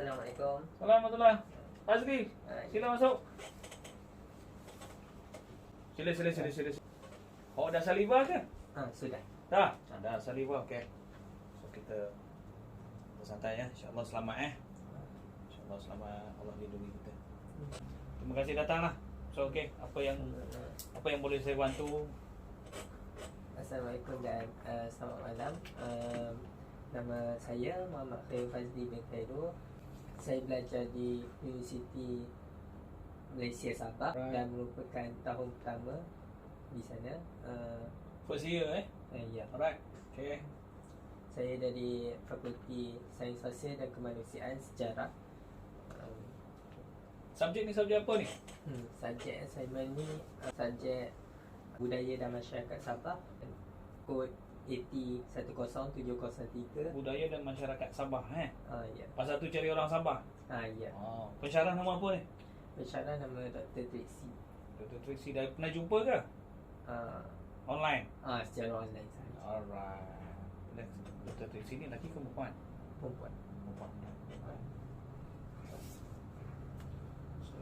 Assalamualaikum. Assalamualaikum. Azri, Hai. sila masuk. Sila. Awak dah saliva ke? Sudah. Dah? Dah saliva, okey. So kita santai ya. InsyaAllah selamat InsyaAllah selamat, Allah lindungi kita. Terima kasih datanglah. So okey, apa yang boleh saya bantu? Assalamualaikum dan selamat malam. Nama saya Muhammad Khairul Fazli bin Khairul. Saya belajar di Universiti Malaysia Sabah dan merupakan tahun pertama di sana. First year Ya. Alright. Okey. Saya dari Fakulti Sains Sosial dan Kemanusiaan Sejarah. Subjek ni subjek apa ni? Subjek assignment ni subjek Budaya dan Masyarakat Sabah, kod AT10703. Budaya dan Masyarakat Sabah Ya. Pasal tu cari orang Sabah. Ya. Pensyarah nama apa ni? Pensyarah nama Dr. Tracy. Dr. Tracy dah pernah jumpa ke? Online? Secara online sahaja. Alright. Dr. Tracy ni lelaki ke perempuan? Perempuan. Perempuan. So,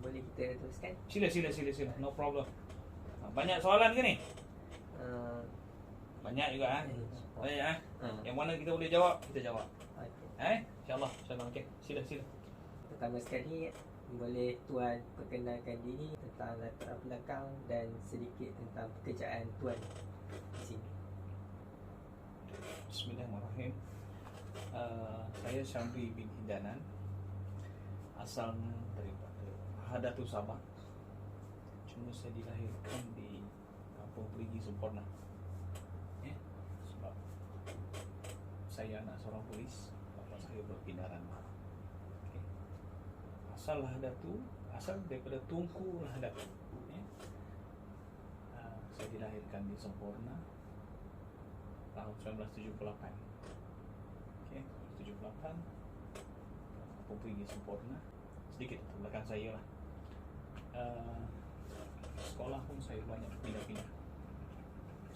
Boleh kita teruskan? sila. No problem. Banyak soalan ke ni? Banyak juga Banyak Yang mana kita boleh jawab, kita jawab. Okay. InsyaAllah. Okey. Sila. Pertama sekali, boleh Tuan perkenalkan diri, tentang latar belakang dan sedikit tentang pekerjaan Tuan di sini. Bismillahirrahmanirrahim. Saya Syamri bin Hindanan, asal daripada Hadatul Sabah. Cuma saya dilahirkan di Kampung Perigi Semporna. Sebab saya anak seorang polis, bapa saya berpindah ranah. Asal daripada Tunku Lahadatu. Saya dilahirkan di Semporna tahun 1978. 1978. Kampung Perigi Semporna. Sedikit latar belakang saya lah. Sekolah pun saya banyak pindah-pindah.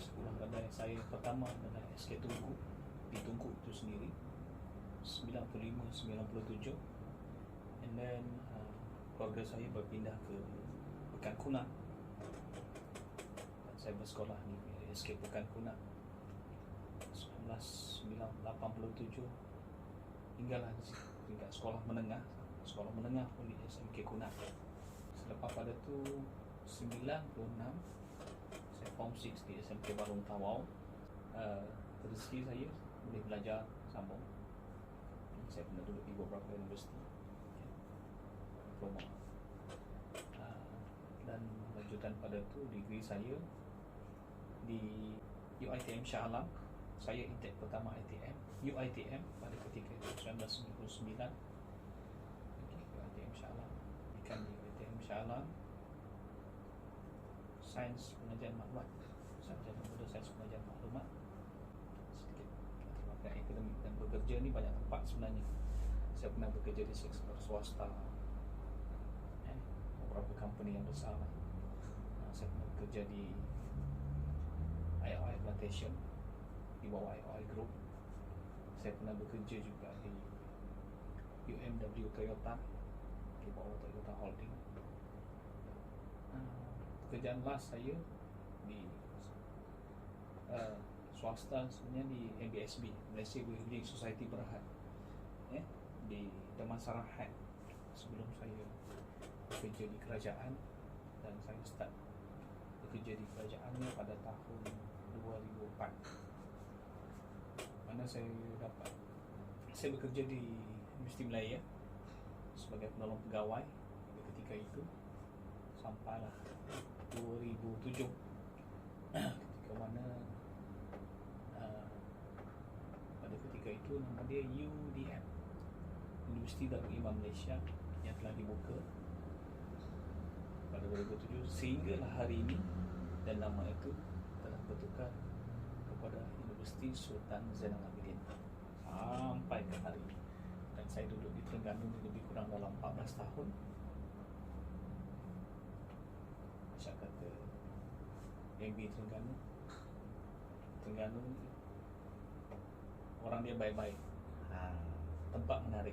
Sekolah pada saya pertama adalah SK Tunku, di Tunku itu sendiri, 95-97. And then keluarga saya berpindah ke Pekan Kuna. Saya bersekolah di SK Pekan Kuna 1987 hinggalah tingkat sekolah menengah pun di SMK Kuna. Selepas pada tu 96 saya form 6 di SMK Barung Tawau. Rezeki saya boleh belajar sambung. Saya pernah duduk di beberapa universiti, diploma. Dan lanjutan pada tu degree saya di UiTM Shah Alam. Saya intake pertama UiTM pada ketika itu 1999. UiTM Shah Alam. Ikan di UiTM Shah Alam, Sains Pengajian Maklumat, Sarjana Muda Sains Pengajian Maklumat. Sedikit latar akademik dan bekerja ni banyak tempat sebenarnya. Saya pernah bekerja di sektor swasta, beberapa company yang besar. Saya pernah bekerja di IOI Plantation di bawah IOI Group. Saya pernah bekerja juga di UMW Toyota di bawah Toyota Holding. Pekerjaan last saya di swasta sebenarnya di MBSB, Malaysia Building Society Berhad, di Damansara Hat. Sebelum saya bekerja di kerajaan, dan saya start bekerja di kerajaan ni pada tahun 2004. Mana saya bekerja di Universiti Malaya sebagai penolong pegawai ketika itu sampailah 2007 ketika mana pada ketika itu nama dia UDM, Universiti Darul Imam Malaysia, yang telah dibuka pada 2007 sehinggalah hari ini, dan nama itu telah bertukar kepada Universiti Sultan Zainal Abidin sampai ke hari ini. Dan saya duduk di Terengganu lebih kurang dalam 14 tahun. Saya kata MB Terengganu orang dia baik-baik, tempat menarik.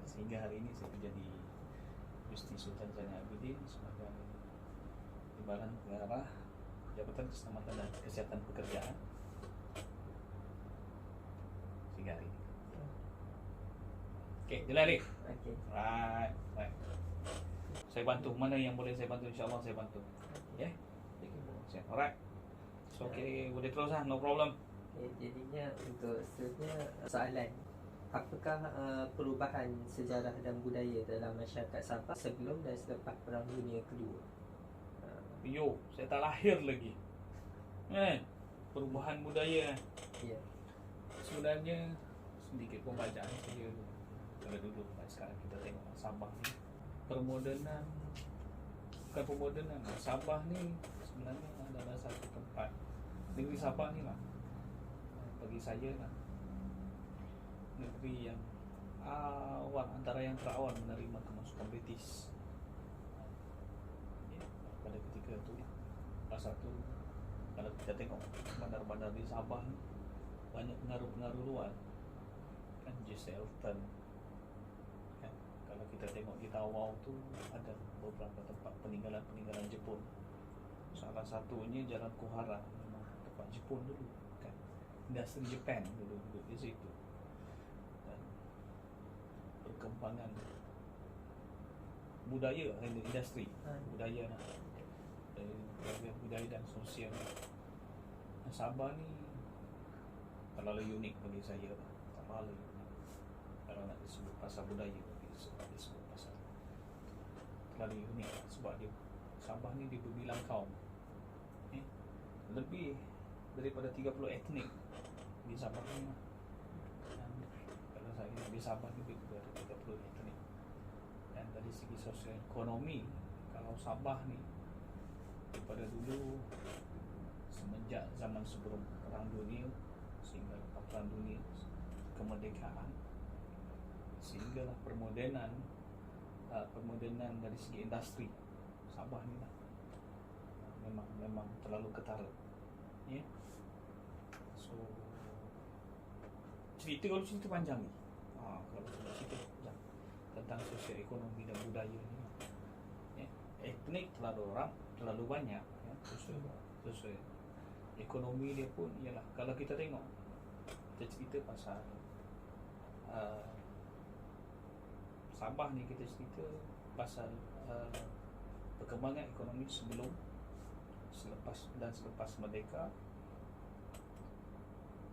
sehingga hari ini saya menjadi Gusti Sultan Zainal Abidin sebagai Timbalan Pengarah Jabatan Keselamatan dan Kesehatan Pekerjaan sehingga hari ini. Oke, jelas Lik? Okey. Right. Saya bantu, mana yang boleh saya bantu, insyaAllah saya bantu. Ya? Alright. So, okay, boleh terus lah, no problem. Jadinya untuk seterusnya soalan, apakah perubahan sejarah dan budaya dalam masyarakat Sabah sebelum dan selepas Perang Dunia Kedua? Yo, saya tak lahir lagi. Perubahan budaya. Ya. Sebenarnya sedikit pembacaan saya kalau dulu, sekarang kita tengok Sabah ni permodernan, bukan permodernan, Sabah ni sebenarnya adalah satu tempat, negeri Sabah ni lah bagi saya lah negeri yang awal, antara yang terawal menerima kemasukan British. Ya, pada ketika itu masa tu kalau kita tengok bandar-bandar di Sabah ni banyak pengaruh-pengaruh luar kan, J.C. Elton kan. Kalau kita tengok di Tawau tu ada beberapa tempat peninggalan Jepun. Salah satunya Jalan Kuhara, memang tempat Jepun dulu kan, industri Jepun dulu di situ. Dan perkembangan budaya, industri budaya lah, budaya dan sosial. Sabah ni terlalu unik bagi saya, terlalu unik. Kalau nak disebut pasal budaya, disebut pasal terlalu unik sebab dia Sabah ni dia berbilang kaum, lebih daripada 30 etnik di Sabah ni. Dan kalau saya di Sabah ni lebih daripada 30 etnik. Dan dari segi sosial ekonomi, kalau Sabah ni daripada dulu semenjak zaman sebelum Perang Dunia sehingga lepas Perang Dunia, kemerdekaan sehinggalah permodernan dari segi industri, Sabah ni lah memang terlalu ketara. Ya. So kalau cerita panjang ni. Kalau cerita panjang tentang sosial ekonomi dan budaya ni. Ya. Etnik terlalu banyak, ya. Sosial ekonomi dia pun ialah, kalau kita tengok, kita cerita pasal Sabah ni, kita cerita pasal perkembangan ekonomi sebelum, selepas merdeka.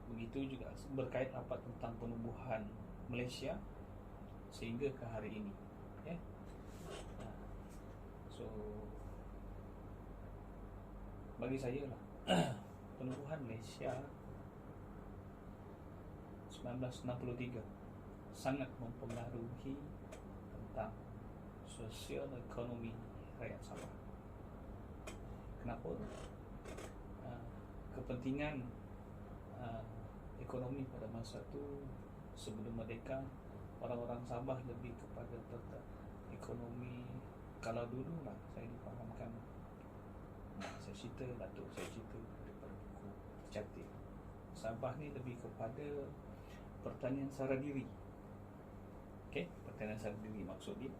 Begitu juga berkait rapat tentang penumbuhan Malaysia sehingga ke hari ini, ya. So bagi saya lah penumbuhan Malaysia 1963 sangat mempengaruhi tentang sosial ekonomi rakyat Sabah. Kenapa? Kepentingan ekonomi pada masa itu sebelum merdeka, orang-orang Sabah lebih kepada ekonomi. Kalau dulu lah saya difahamkan, saya cerita, Datuk saya cerita daripada buku tercatat, Sabah ni lebih kepada pertanian sara diri. Okey, pertanian sara diri maksud dia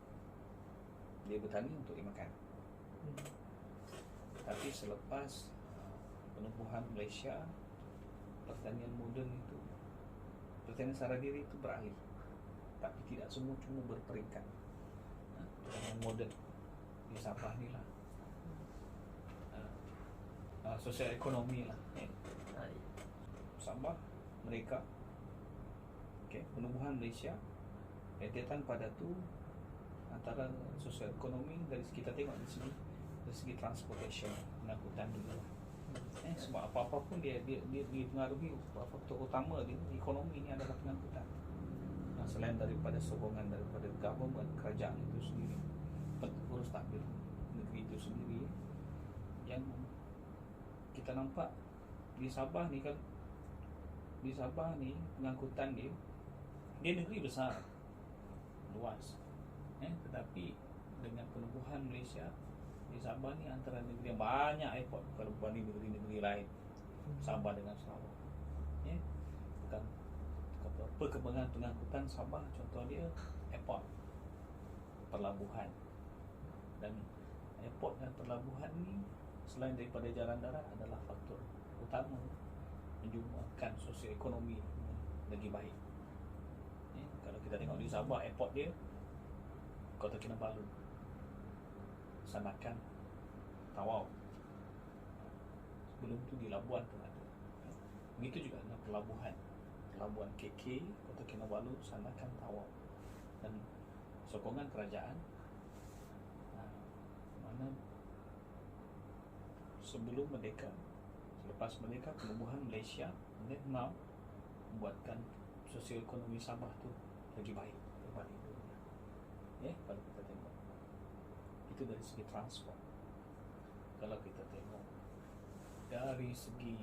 bertani untuk dimakan. Tapi selepas penumbuhan Malaysia, pertanian moden itu, pertanian sara diri itu beralih. Tapi tidak semua cuma berperingkat. Pertanian moden di Sabah ni lah, sosial ekonomi lah. Sabah, mereka, penumbuhan Malaysia, rentetan pada tu antara sosial ekonomi dari kita tengok dari segi transportation, pengangkutan dulu lah. Sebab apa-apa pun dia pengaruhi, faktor utama dia ekonomi ni adalah pengangkutan. Selain daripada sokongan daripada government, kerajaan itu sendiri, urus takbir negeri itu sendiri, yang kita nampak di Sabah ni kan, di Sabah ni pengangkutan dia negeri besar, luas, tetapi dengan penumbuhan Malaysia, di Sabah ni antara negeri yang banyak airport kalau berbanding negeri-negeri lain, Sabah dengan Sarawak. Perkembangan pengangkutan Sabah, contoh dia airport, pelabuhan. Dan airport dan pelabuhan ni selain daripada jalan darat adalah faktor utama menjumlahkan sosioekonomi lagi baik. Kalau kita tengok di Sabah, airport dia Kota Kinabalu, Sanakan, Tawau. Sebelum tu di Labuan pun ada. Begitu juga dengan pelabuhan KK, Kota Kinabalu, Sanakan, Tawau. Dan sokongan kerajaan, mana sebelum merdeka, selepas merdeka, penubuhan Malaysia mau membuatkan sosioekonomi Sabah tu lagi baik berbanding dunia. Kalau kita tengok itu dari segi transport. Kalau kita tengok dari segi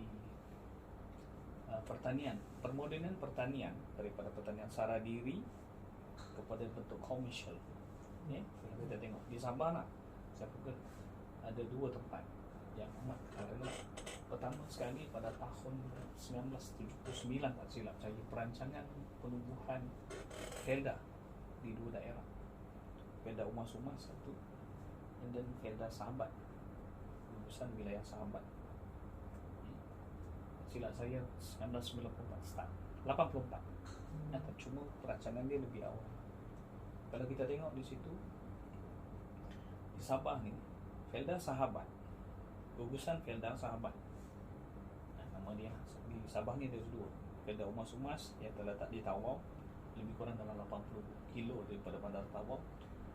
pertanian, permodenan pertanian, daripada pertanian sara diri kepada bentuk komersial. Kalau kita tengok di Sabah lah, saya pikir ada dua tempat yang amat keren. Pertama sekali pada tahun 1979 tak silap saya, perancangan penubuhan Felda di dua daerah, Felda Umar Sumas satu, dan Felda Sahabat, lulusan wilayah Sahabat. Silap saya 1994 start 84. Cuma perancangan dia lebih awal. Kalau kita tengok di situ, di Sabah ni, Felda Sahabat, gugusan Felda Sahabat, nama dia. Di Sabah ni ada dua, Felda Umar Sumas yang terletak di Tawau, lebih kurang dalam 80 kilo daripada bandar Tawau.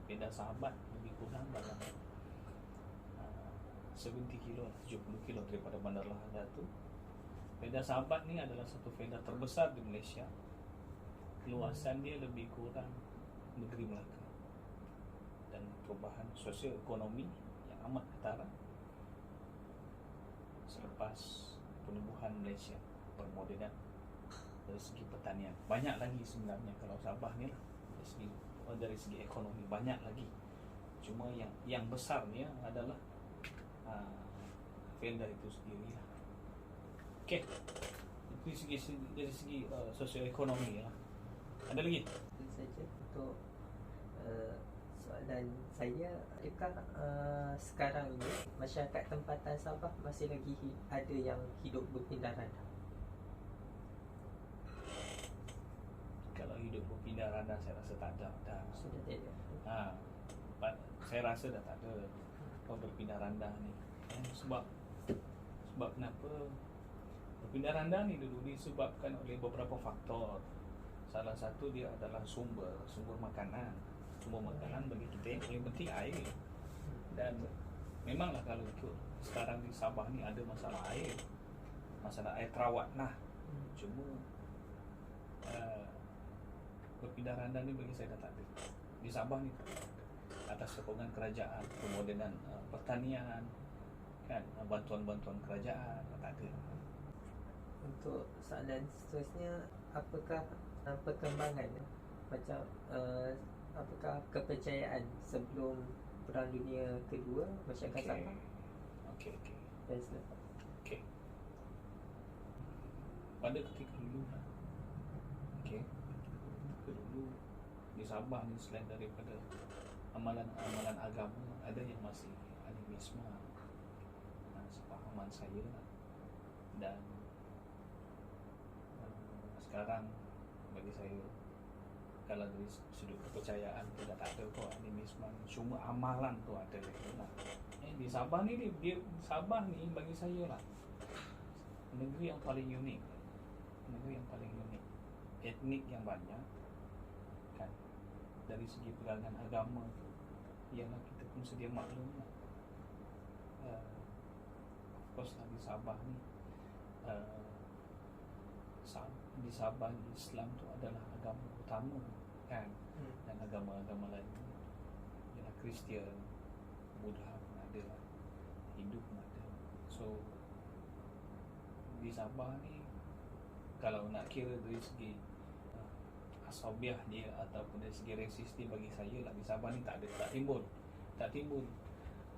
Felda Sahabat lebih kurang dalam 70 kilo, 70 kilo daripada bandar Lahad tu. Felda Sahabat ni adalah satu felda terbesar di Malaysia. Luasan dia lebih kurang negeri Melaka. Dan perubahan sosioekonomi yang amat ketara selepas penubuhan Malaysia, permodenan dari segi pertanian. Banyak lagi sebenarnya kalau Sabah ni lah, dari segi ekonomi banyak lagi. Cuma yang besarnya adalah felda itu sendiri lah. Okey, itu dari segi sosioekonomi lah. Ada lagi? Itu saja untuk soalan saya. Adakah sekarang ini masyarakat tempatan Sabah masih lagi ada yang hidup berpindah randah? Kalau hidup berpindah randah saya rasa tak ada dah. Sudah tak ada. Saya rasa dah tak ada berpindah randah ni. Sebab kenapa berpindah randah ni dulu disebabkan oleh beberapa faktor. Salah satu dia adalah sumber makanan. Sumber makanan bagi kita yang paling penting air. Dan memanglah kalau ikut sekarang di Sabah ni ada masalah air terawat lah. Cuma berpindah randah ni bagi saya dah tak ada. Di Sabah ni atas sokongan kerajaan, pemodenan pertanian, kan, bantuan-bantuan kerajaan tak ada. Untuk soalan seterusnya, apakah perkembangan macam apakah kepercayaan sebelum Perang Dunia Kedua masyarakat Sabah? Okey. Dan selepas. Okey. Pada ketika dulu lah. Okey. Ketika dulu di Sabah ni, selain daripada amalan agama, ada yang masih animisme, sepahaman saya lah. Dan sekarang bagi saya, kalau dari sudut kepercayaan tidak ada kok animisme, cuma amalan tu ada lah. Di Sabah ni Sabah ni bagi saya lah negeri yang paling unik, etnik yang banyak, kan. Dari segi pegangan agama tu, ialah kita pun sedia maklum lah. Of course lah di Sabah ni, di Sabah Islam tu adalah agama utama, kan. Dan agama-agama lain ialah Kristian, Buddha pun ada, Hindu pun ada. So di Sabah ni, kalau nak kira dari segi asabiah dia ataupun dari segi resis dia, bagi saya lah di Sabah ni tak timbul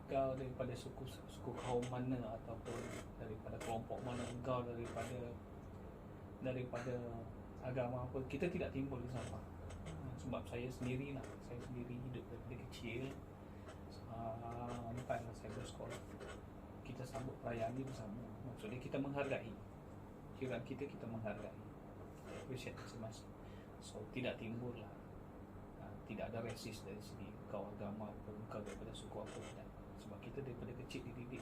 kau daripada suku kaum mana ataupun daripada kelompok mana, engkau daripada agama apa, kita tidak timbul di Sabah. sebab saya sendiri hidup dari kecil sampailah saya bersekolah, kita sambut perayaan ini bersama. Maksudnya kita menghargai jiran kita menghargai, appreciate masing-masing. So tidak timbul lah, tidak ada resist dari segi kau agama pun, kau daripada suku apa, tidak. Sebab kita daripada kecil dididik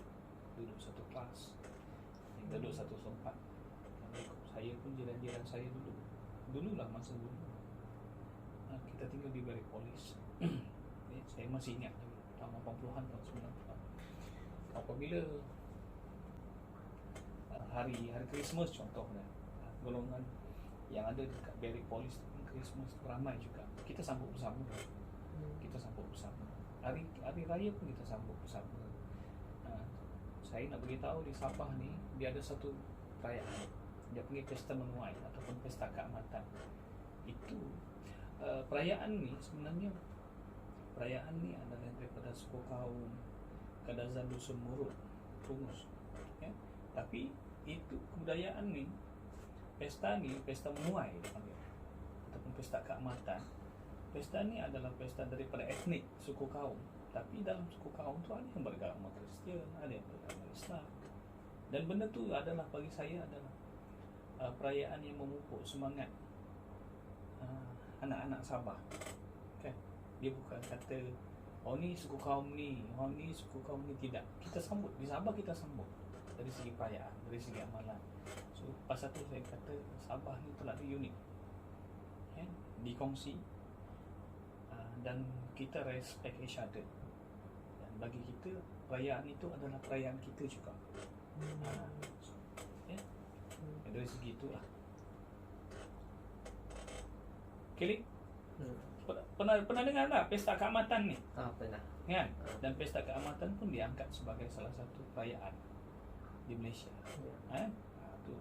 duduk satu kelas, duduk satu tempat. Saya pun jiran-jiran saya dululah masa dulu kita tinggal di Barry Polis. Saya masih ingat tahun 80-an, tahun 90-an. Apabila hari Christmas contohnya, golongan yang ada dekat Barry Polis Christmas ramai juga, kita sambut bersama. Hari raya pun kita sambut bersama. Saya nak beritahu di Sabah ni, dia ada satu perayaan, dia panggil Pesta Menuai ataupun Pesta Keamatan. Itu perayaan ni sebenarnya adalah daripada suku kaum Kadazan Dusun Murut Pungus, ya? Tapi itu kebudayaan ni, pesta menuai dipanggil, ataupun pesta keamatan. Pesta ni adalah pesta daripada etnik suku kaum, tapi dalam suku kaum tu ada yang beragama Kristian, ada yang beragama Islam. Dan benda tu adalah, bagi saya adalah perayaan yang memupuk semangat anak-anak Sabah. Okay? Dia bukan kata ni suku kaum ni, ni suku kaum ni, tidak. Kita sambut di Sabah, kita sambut dari segi perayaan, dari segi amalan. So pasal tu saya kata Sabah ni terlalu unik, dikongsi, dan kita respect each other. Dan bagi kita perayaan itu adalah perayaan kita juga. Dari segi itulah. Kelly, pernah dengar tak Pesta Keamatan ni? Pernah. Kan? Dan Pesta Keamatan pun diangkat sebagai salah satu perayaan di Malaysia. Tu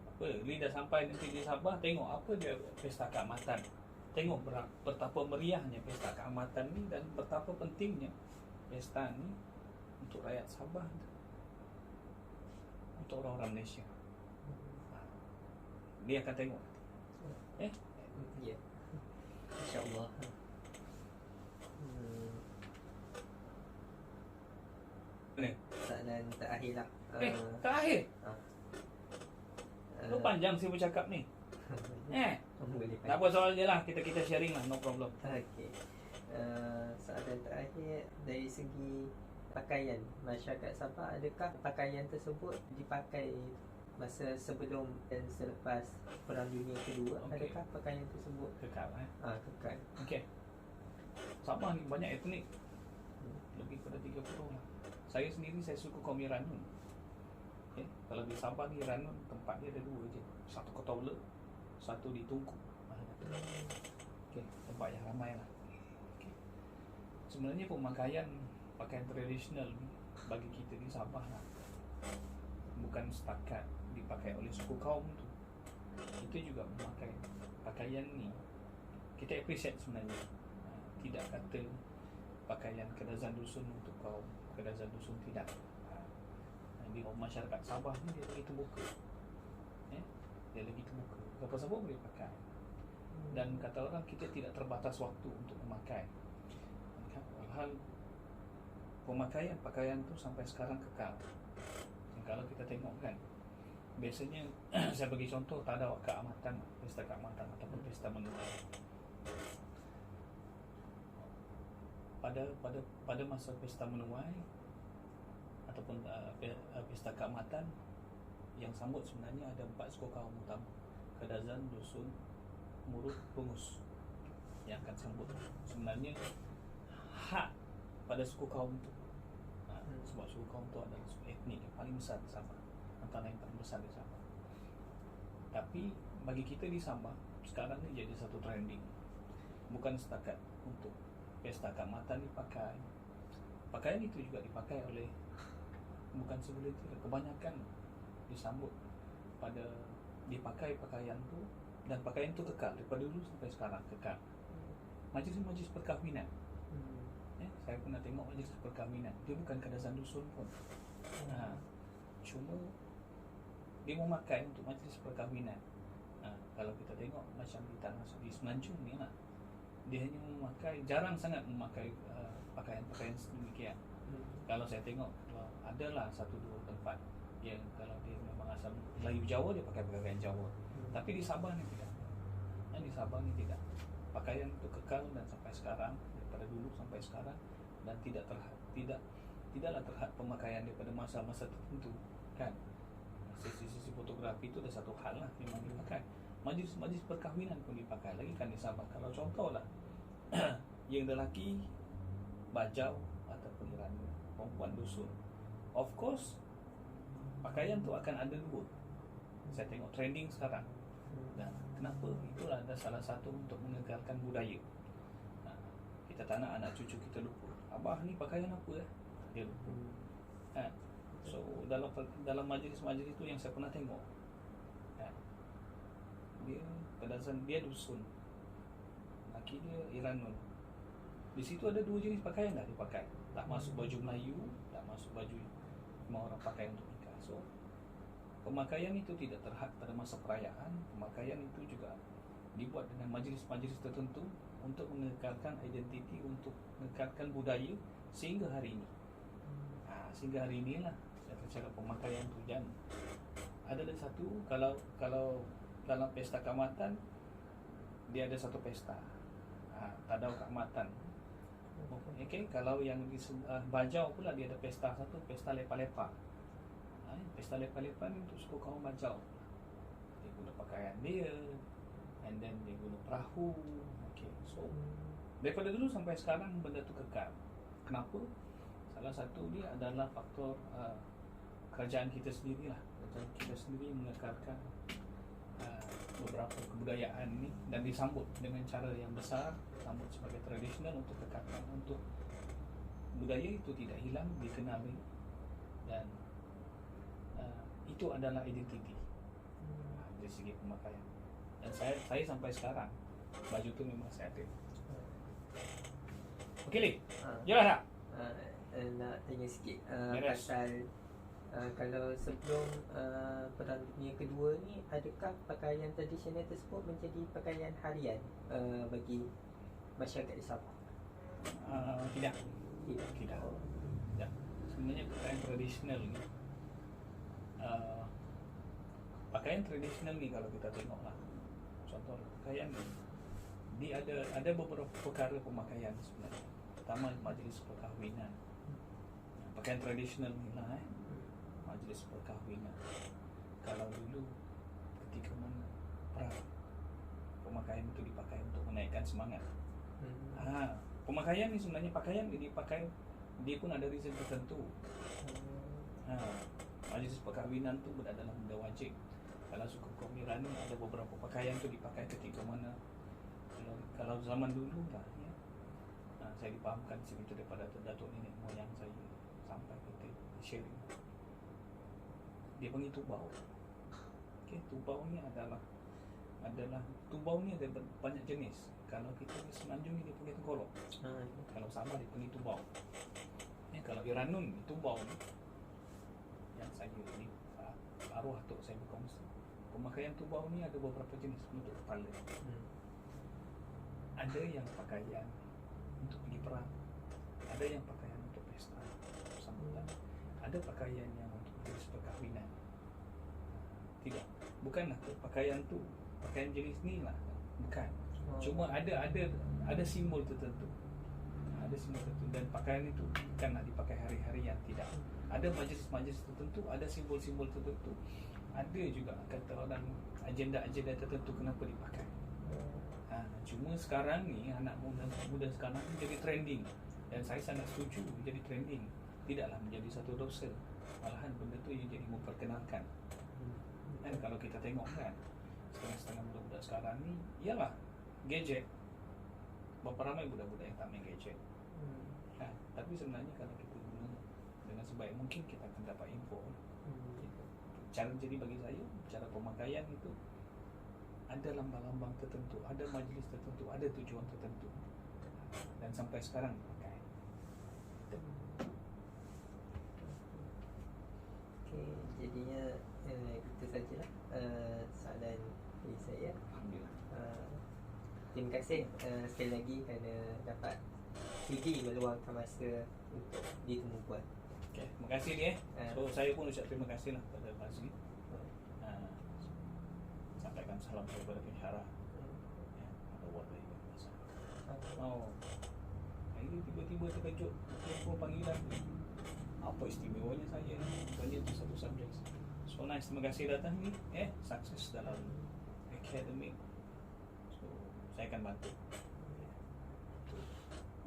apa, dah sampai nanti di Sabah, tengok apa dia Pesta Keamatan. Tengok betapa meriahnya Pesta Keamatan ni dan betapa pentingnya pesta ni untuk rakyat Sabah, untuk orang-orang Malaysia. Dia akan tengok. Ya. InsyaAllah. Soalan terakhir lah. Terakhir. Lu panjang saya bercakap ni. Boleh Tak apa, soal je lah. Kita sharing lah, no problem. Okey. Soalan terakhir, dari segi pakaian masyarakat Sabah, adakah pakaian tersebut dipakai masa sebelum dan selepas Perang Dunia Kedua? Okey. Adakah pakaian tersebut Kekal kekal? Okey. Sabah ni banyak etnik. Lebih pada 30 lah. Saya sendiri, saya suku kaum Ranun. Kalau di Sabah ni, Ranun tempat dia ada dua je. Satu Kota Ula, satu di Tunku. Tempat yang ramai lah. Sebenarnya pakaian tradisional ni bagi kita di Sabah lah, bukan setakat dipakai oleh suku kaum tu. Kita juga memakai pakaian ni. Kita appreciate sebenarnya. Tidak kata pakaian Kadazan Dusun untuk kaum Kadazan Dusun, tidak. Di masyarakat Sabah ni dia lagi terbuka. Dia lagi terbuka. Siapa-siapa boleh pakai. Dan kata orang, kita tidak terbatas waktu untuk memakai. Walhal pakaian tu sampai sekarang kekal. Dan kalau kita tengok kan, biasanya saya bagi contoh, tak ada keamatan, pesta keamatan ataupun pesta menuai. Pada masa pesta menuai ataupun pesta keamatan, yang sambut sebenarnya ada 4 suku kaum utama: Kadazan, Dusun, Murut, Pungus, yang akan sambut. Sebenarnya hak pada suku kaum tu. Sebab suku kaum tu adalah suku etnik yang paling besar di Sabah, antara yang paling besar di Sabah. Tapi bagi kita di Sabah sekarang ni jadi satu trending. Bukan setakat untuk pesta keamatan dipakai. Pakaian itu juga dipakai oleh, bukan segelintir, kebanyakan disambut pada dipakai pakaian tu, dan pakaian tu kekal daripada dulu sampai sekarang, kekal. Majlis-majlis perkahwinan, saya pernah tengok majlis perkahwinan, dia bukan Kadazan Dusun pun. Cuma dia memakai untuk majlis perkahwinan. Kalau kita tengok macam di tanah di Semenanjung ni lah, dia hanya memakai, jarang sangat memakai pakaian-pakaian sedemikian. Kalau saya tengok adalah satu dua tempat yang kalau dia memang asal Melayu Jawa dia pakai pakaian Jawa, tapi di Sabah ni tidak. Di Sabah ni tidak. Pakaian itu kekal dan sampai sekarang, daripada dulu sampai sekarang, dan tidaklah terhad pemakaian daripada masa-masa tertentu, kan? Sisi fotografi itu dah satu hal lah memang dipakai. Majlis perkahwinan pun dipakai lagi kan di Sabah. Kalau contohlah yang lelaki bajau ataupun irani, perempuan dusun, of course pakaian tu akan ada dua. Saya tengok trending sekarang. Dan kenapa? Itulah ada salah satu untuk mengekalkan budaya. Kita tak nak anak cucu kita lupa. Abah ni pakaian apa dia lupa. So dalam majlis-majlis itu yang saya pernah tengok, dia kadang-kadang dia dusun, laki dia Iranun. Di situ ada dua jenis pakaian dah dipakai. Tak masuk baju Melayu, tak masuk baju semua orang pakai untuk nikah. So pemakaian itu tidak terhad pada masa perayaan. Pemakaian itu juga dibuat dengan majlis-majlis tertentu untuk mengekalkan identiti, untuk mengekalkan budaya sehingga hari ini. Sehingga hari inilah saya cakap pemakaian tu. Dan ada satu, kalau dalam pesta keamatan dia ada satu pesta, tadau keamatan. Okay, kalau yang di Bajau pula dia ada pesta satu, pesta lepa-lepa. Pesta lepa-lepa ni untuk suku kaum Bajau. Dia guna pakaian dia, and then dia guna perahu. Okay, so daripada dulu sampai sekarang benda tu kekal. Kenapa? Salah satu dia adalah faktor kerajaan kita sendirilah. Kerajaan kita sendiri mengekalkan beberapa kebudayaan ni dan disambut dengan cara yang besar, disambut sebagai tradisional untuk kekalkan, untuk budaya itu tidak hilang, dikenali, dan itu adalah identiti dari segi pemakaian. Dan saya sampai sekarang baju tu memang saya ada. Okey, Li. Jelas tak? Nak tanya sikit Beres. pasal kalau sebelum Perang Dunia Kedua ni, adakah pakaian tradisional tersebut menjadi pakaian harian bagi masyarakat di Sabah? Tidak. Sebenarnya pakaian tradisional ni, pakaian tradisional ni kalau kita tengoklah, contoh pakaian ni, dia ada beberapa perkara pemakaian sebenarnya. Pertama, majlis perkahwinan. Pakaian tradisional ni lah, majlis perkahwinan. Kalau dulu ketika mana perang, pemakaian itu dipakai untuk menaikkan semangat. Pemakaian ni sebenarnya pakaian ni dipakai, dia pun ada reason tertentu. Majlis perkahwinan tu berada dalam benda wajib. Kalau suku kaum Irani ada beberapa pakaian tu dipakai ketika mana, kalau zaman dulu lah ya. Saya dipahamkan segitu daripada datuk nenek moyang saya sampai kita sharing. Dia panggil tubau. Okay, tubau ni adalah tubau ni ada banyak jenis. Kalau kita di Semenanjung ni dia panggil tengkolok. Kalau Sabah dia panggil tubau. Kalau Iranun tubau ni yang saya ni arwah tok saya berkongsi. Pemakaian tubau ni ada beberapa jenis untuk kepala. Ada yang pakaian untuk pergi perang, ada yang pakaian untuk pesta sambutan, ada pakaian yang untuk jenis perkahwinan. Tidak, bukanlah pakaian tu pakaian jenis ni lah, bukan. Cuma ada simbol tertentu, dan pakaian itu bukanlah dipakai hari-harian, tidak. Ada majlis-majlis tertentu, ada simbol-simbol tertentu, ada juga kata orang agenda-agenda tertentu kenapa dipakai. Cuma sekarang ni anak muda sekarang ni jadi trending, dan saya sangat setuju jadi trending. Tidaklah menjadi satu dosa, malahan benda tu yang jadi memperkenalkan. Dan kalau kita tengok kan, setengah-setengah budak-budak sekarang ni ialah gadget. Berapa ramai budak-budak yang tak main gadget. Tapi sebenarnya kalau kita guna dengan sebaik mungkin, kita akan dapat info. Cara jadi bagi saya, cara pemakaian itu ada lambang-lambang tertentu, ada majlis tertentu, ada tujuan tertentu, dan sampai sekarang dipakai. Okay, jadinya itu sajalah soalan dari saya. Alhamdulillah. terima kasih sekali lagi kerana dapat sudi meluangkan masa untuk ditemu puan. Okay, terima kasih ni So saya pun ucap terima kasih lah kepada Fazli. Sampaikan salam kepada pensyarah. Ada buat lagi biasa. Ini tiba-tiba terkejut telefon panggilan. Apa istimewanya saya ni? Banyak tu satu subjek. So nice, terima kasih datang ni. Sukses dalam akademik. So saya akan bantu.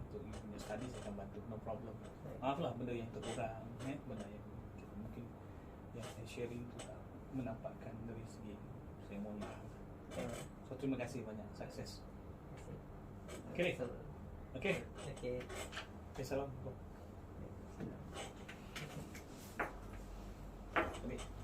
Untuk you punya study saya akan bantu, no problem. Maaflah benda yang terkurang, benda yang mungkin yang saya sharing tu tak menampakkan dari segi, saya mohon maaf. So terima kasih banyak, sukses. Okay. Okay. Salam. Ini.